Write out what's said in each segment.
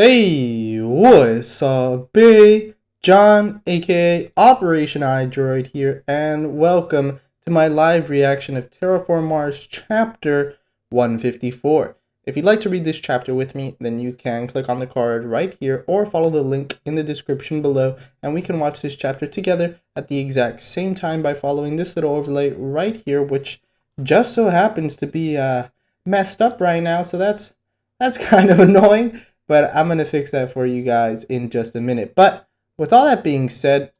Hey, what's up, B? John, aka Operation iDroid here, and welcome to my live reaction of Terra Formars Chapter 154. If you'd like to read this chapter with me, then you can click on the card right here or follow the link in the description below, and we can watch this chapter together at the exact same time by following this little overlay right here, which just so happens to be messed up right now, so that's kind of annoying. But I'm going to fix that for you guys in just a minute. But with all that being said,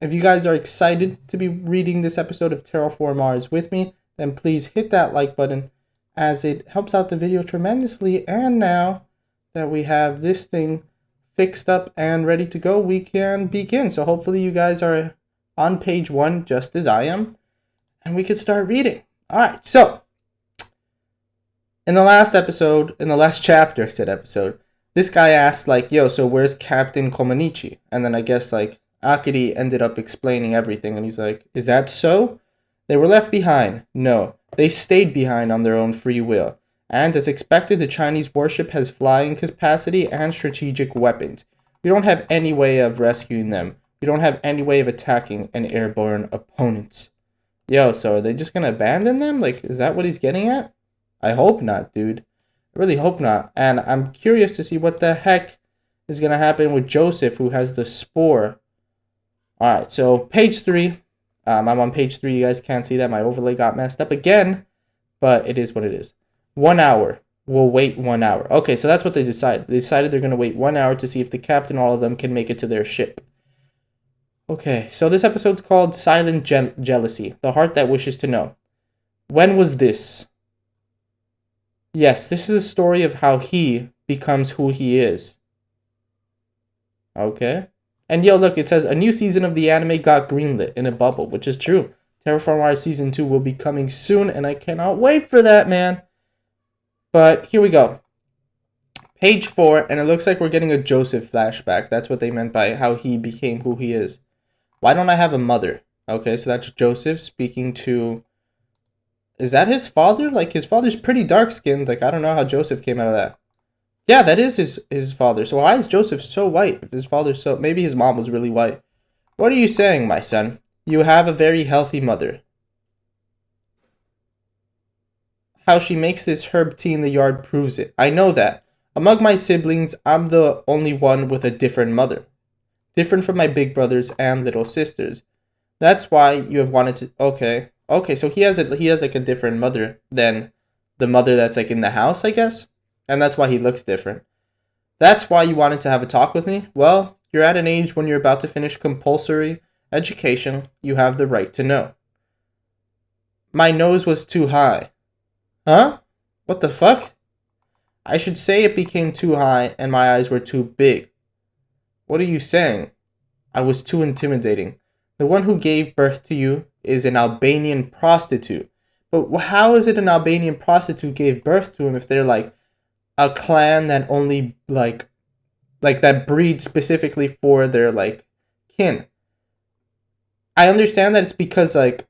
if you guys are excited to be reading this episode of Terra Formars with me, then please hit that like button as it helps out the video tremendously. And now that we have this thing fixed up and ready to go, we can begin. So hopefully you guys are on page 1 just as I am, and we can start reading. Alright, so in the last chapter, I said episode, this guy asked, like, yo, so where's Captain Komanichi? And then I guess, like, Akiri ended up explaining everything, and he's like, is that so? They were left behind. No, they stayed behind on their own free will. And as expected, the Chinese warship has flying capacity and strategic weapons. We don't have any way of rescuing them. We don't have any way of attacking an airborne opponent. Yo, so are they just gonna abandon them? Like, is that what he's getting at? I hope not, dude. I really hope not. And I'm curious to see what the heck is going to happen with Joseph, who has the spore. Alright, so page 3. I'm on page 3. You guys can't see that. My overlay got messed up again. But it is what it is. 1 hour. We'll wait 1 hour. Okay, so that's what they decided. They decided they're going to wait 1 hour to see if the captain, all of them, can make it to their ship. Okay, so this episode's called Silent Jealousy. The Heart That Wishes to Know. When was this? Yes, this is a story of how he becomes who he is. Okay. And yo, look, it says a new season of the anime got greenlit in a bubble, which is true. Terra Formars Season 2 will be coming soon, and I cannot wait for that, man. But here we go. Page 4, and it looks like we're getting a Joseph flashback. That's what they meant by how he became who he is. Why don't I have a mother? Okay, so that's Joseph speaking to... Is that his father? Like, his father's pretty dark-skinned. Like, I don't know how Joseph came out of that. Yeah, that is his father. So why is Joseph so white? If his father's so... Maybe his mom was really white. What are you saying, my son? You have a very healthy mother. How she makes this herb tea in the yard proves it. I know that. Among my siblings, I'm the only one with a different mother. Different from my big brothers and little sisters. That's why you have wanted to... Okay. Okay, so he has like a different mother than the mother that's like in the house, I guess. And that's why he looks different. That's why you wanted to have a talk with me? Well, you're at an age when you're about to finish compulsory education. You have the right to know. My nose was too high. Huh? What the fuck? I should say it became too high and my eyes were too big. What are you saying? I was too intimidating. The one who gave birth to you is an Albanian prostitute. But how is it an Albanian prostitute gave birth to him if they're like a clan that only like that breeds specifically for their like kin? I understand that it's because like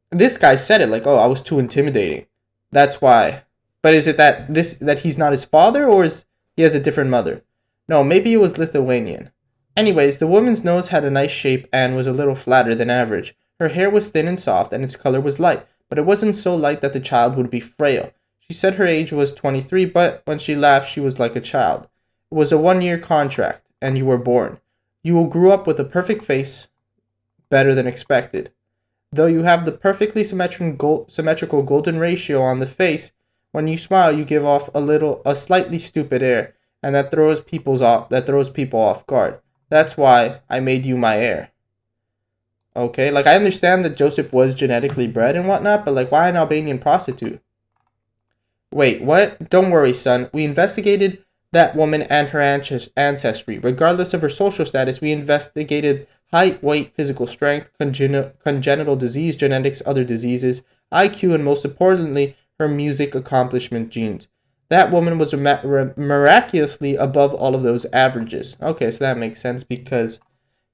this guy said it like, oh, I was too intimidating. That's why. But is it that he's not his father, or is he has a different mother? No, maybe it was Lithuanian. Anyways, the woman's nose had a nice shape and was a little flatter than average. Her hair was thin and soft, and its color was light, but it wasn't so light that the child would be frail. She said her age was 23, but when she laughed, she was like a child. It was a 1-year contract, and you were born. You grew up with a perfect face, better than expected. Though you have the perfectly symmetrical golden ratio on the face, when you smile, you give off a slightly stupid air, and that throws people off guard. That's why I made you my heir. Okay, like I understand that Joseph was genetically bred and whatnot, but like why an Albanian prostitute? Wait, what? Don't worry, son. We investigated that woman and her ancestry. Regardless of her social status, we investigated height, weight, physical strength, congenital disease, genetics, other diseases, IQ, and most importantly, her music accomplishment genes. That woman was miraculously above all of those averages. Okay, so that makes sense because...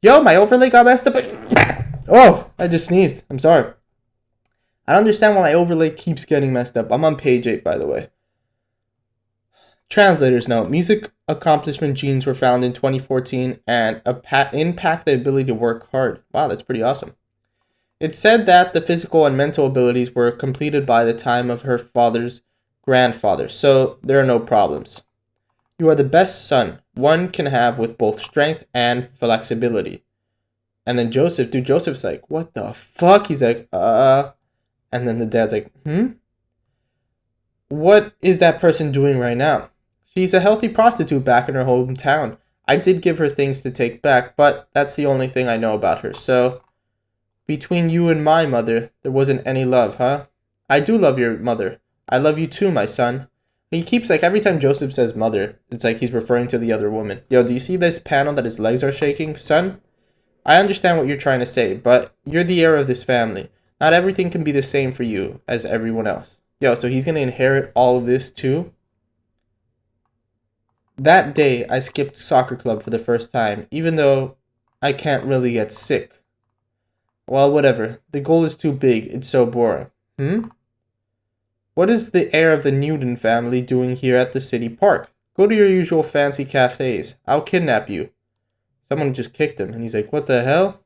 Yo, my overlay got messed up. Oh, I just sneezed. I'm sorry. I don't understand why my overlay keeps getting messed up. I'm on page 8, by the way. Translator's note: music accomplishment genes were found in 2014 and impact the ability to work hard. Wow, that's pretty awesome. It said that the physical and mental abilities were completed by the time of her father's grandfather, so there are no problems. You are the best son one can have with both strength and flexibility. And then Joseph's like, what the fuck? He's like, And then the dad's like, What is that person doing right now? She's a healthy prostitute back in her hometown. I did give her things to take back, but that's the only thing I know about her. So, between you and my mother, there wasn't any love, huh? I do love your mother. I love you too, my son. He keeps, like, every time Joseph says mother, it's like he's referring to the other woman. Yo, do you see this panel that his legs are shaking? Son, I understand what you're trying to say, but you're the heir of this family. Not everything can be the same for you as everyone else. Yo, so he's gonna inherit all of this too? That day, I skipped soccer club for the first time, even though I can't really get sick. Well, whatever. The goal is too big. It's so boring. What is the heir of the Newton family doing here at the city park? Go to your usual fancy cafes. I'll kidnap you. Someone just kicked him, and he's like, what the hell?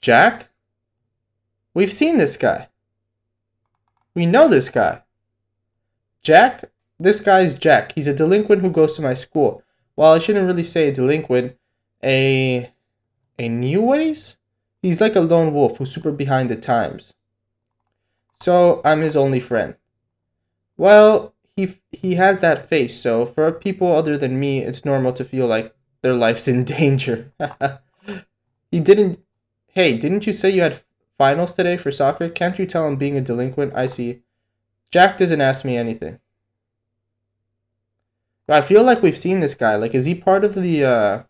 Jack? We've seen this guy. We know this guy. Jack? This guy's Jack. He's a delinquent who goes to my school. Well, I shouldn't really say a delinquent. A new ways? He's like a lone wolf who's super behind the times. So, I'm his only friend. Well, he has that face, so for people other than me, it's normal to feel like their life's in danger. Hey, didn't you say you had finals today for soccer? Can't you tell I'm being a delinquent? I see. Jack doesn't ask me anything. But I feel like we've seen this guy. Like, is he part of the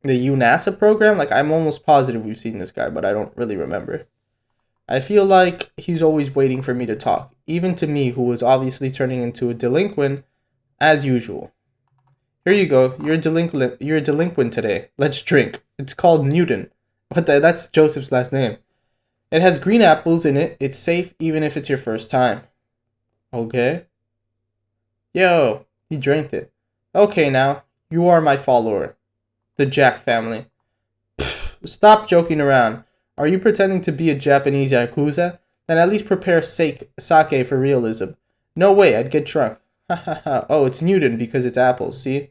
UNASA program? Like, I'm almost positive we've seen this guy, but I don't really remember. I feel like he's always waiting for me to talk, even to me, who was obviously turning into a delinquent, as usual. Here you go. You're a delinquent today. Let's drink. It's called Newton. That's Joseph's last name. It has green apples in it. It's safe even if it's your first time. Okay. Yo, he drank it. Okay, now, you are my follower. The Jack family. Pfft, stop joking around. Are you pretending to be a Japanese yakuza? Then at least prepare sake for realism. No way, I'd get drunk. Ha ha ha. Oh, it's Newton because it's apples, see?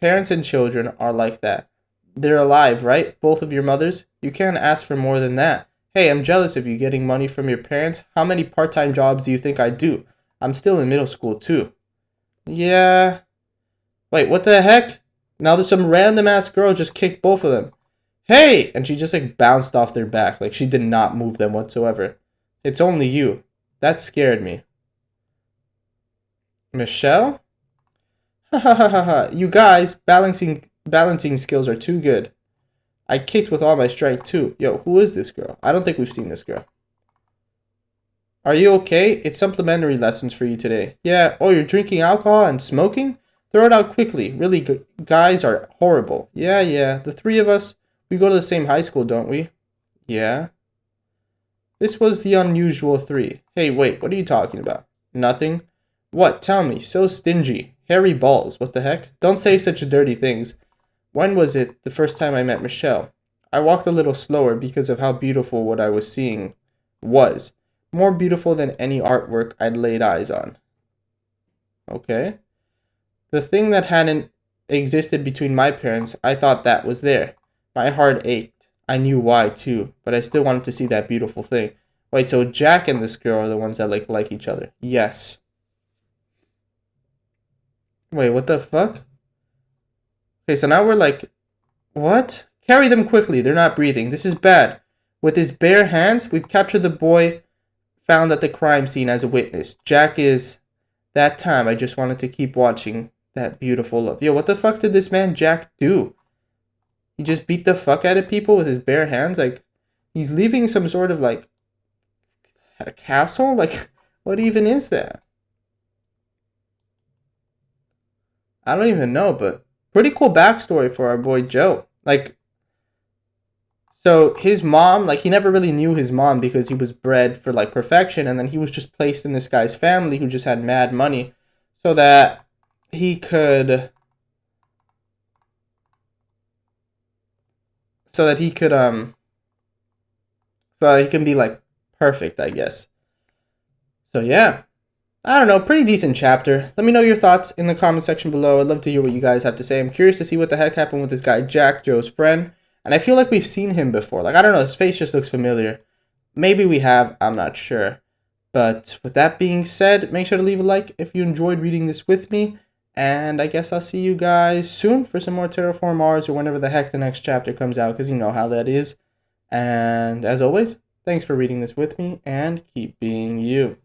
Parents and children are like that. They're alive, right? Both of your mothers? You can't ask for more than that. Hey, I'm jealous of you getting money from your parents. How many part-time jobs do you think I do? I'm still in middle school, too. Yeah. Wait, what the heck? Now there's some random-ass girl just kicked both of them. Hey! And she just, like, bounced off their back. Like, she did not move them whatsoever. It's only you. That scared me. Michelle? Ha ha ha ha ha. You guys, balancing skills are too good. I kicked with all my strength, too. Yo, who is this girl? I don't think we've seen this girl. Are you okay? It's supplementary lessons for you today. Yeah. Oh, you're drinking alcohol and smoking? Throw it out quickly. Really, guys are horrible. Yeah. The three of us, we go to the same high school, don't we? Yeah. This was the unusual three. Hey, wait, what are you talking about? Nothing? What? Tell me. So stingy. Hairy balls. What the heck? Don't say such dirty things. When was it the first time I met Michelle? I walked a little slower because of how beautiful what I was seeing was. More beautiful than any artwork I'd laid eyes on. Okay. The thing that hadn't existed between my parents, I thought that was there. My heart ached. I knew why, too, but I still wanted to see that beautiful thing. Wait, so Jack and this girl are the ones that, like each other? Yes. Wait, what the fuck? Okay, so now we're like, what? Carry them quickly. They're not breathing. This is bad. With his bare hands, we've captured the boy found at the crime scene as a witness. Jack is... That time, I just wanted to keep watching that beautiful love. Yo, what the fuck did this man Jack do? He just beat the fuck out of people with his bare hands? Like, he's leaving some sort of, like, a castle? Like, what even is that? I don't even know, but pretty cool backstory for our boy Joe. Like, So his mom, like, he never really knew his mom because he was bred for like perfection, and then he was just placed in this guy's family who just had mad money, so that he could, so that he could so that he can be like perfect, I guess. So yeah, I don't know, pretty decent chapter. Let me know your thoughts in the comment section below. I'd love to hear what you guys have to say. I'm curious to see what the heck happened with this guy Jack, Joe's friend. And I feel like we've seen him before. Like, I don't know, his face just looks familiar. Maybe we have, I'm not sure. But with that being said, make sure to leave a like if you enjoyed reading this with me. And I guess I'll see you guys soon for some more TerraFormars or whenever the heck the next chapter comes out, because you know how that is. And as always, thanks for reading this with me, and keep being you.